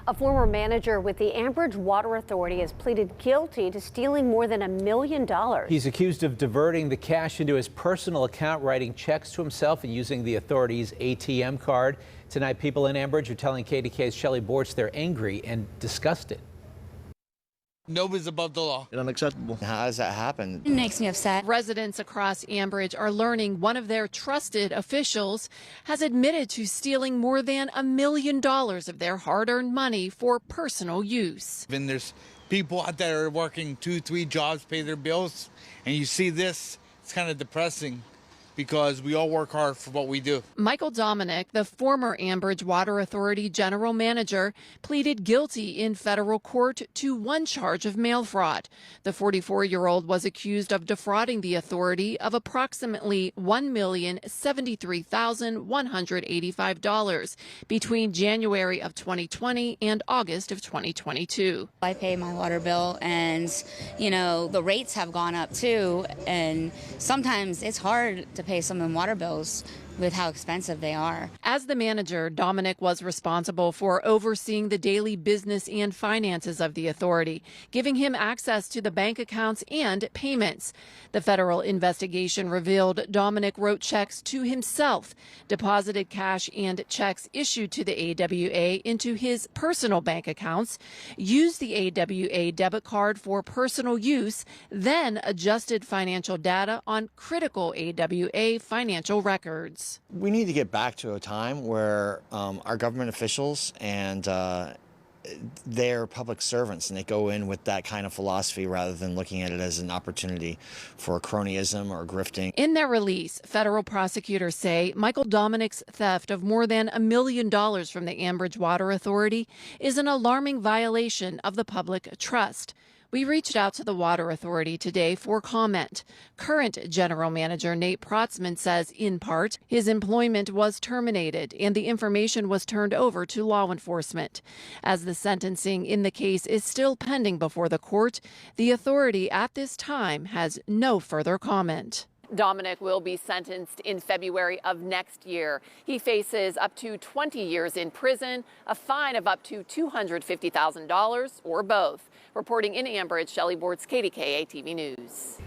A former manager with the Ambridge Water Authority has pleaded guilty to stealing more than $1 million. He's accused of diverting the cash into his personal account, writing checks to himself and using the authority's ATM card. Tonight, people in Ambridge are telling KDKA's Shelley Bortz they're angry and disgusted. Nobody's above the law. It's unacceptable. How does that happen? It makes me upset. Residents across Ambridge are learning one of their trusted officials has admitted to stealing more than $1 million of their hard-earned money for personal use. And there's people out there working 2-3 jobs, pay their bills, and you see this, it's kind of depressing because we all work hard for what we do. Michael Dominic, the former Ambridge Water Authority general manager, pleaded guilty in federal court to one charge of mail fraud. The 44-year-old was accused of defrauding the authority of approximately $1,073,185 between January of 2020 and August of 2022. I pay my water bill, and the rates have gone up too, and sometimes it's hard to pay some of the water bills with how expensive they are. As the manager, Dominic was responsible for overseeing the daily business and finances of the authority, giving him access to the bank accounts and payments. The federal investigation revealed Dominic wrote checks to himself, deposited cash and checks issued to the AWA into his personal bank accounts, used the AWA debit card for personal use, then adjusted financial data on critical AWA financial records. We need to get back to a time where our government officials and they're public servants, and they go in with that kind of philosophy rather than looking at it as an opportunity for cronyism or grifting. In their release, federal prosecutors say Michael Dominic's theft of more than $1 million from the Ambridge Water Authority is an alarming violation of the public trust. We reached out to the Water Authority today for comment. Current General Manager Nate Protzman says, in part, his employment was terminated and the information was turned over to law enforcement. As the sentencing in the case is still pending before the court, the authority at this time has no further comment. Dominic will be sentenced in February of next year. He faces up to 20 years in prison, a fine of up to $250,000 or both. Reporting in Ambridge, Shelley Bortz, KDKA-TV News.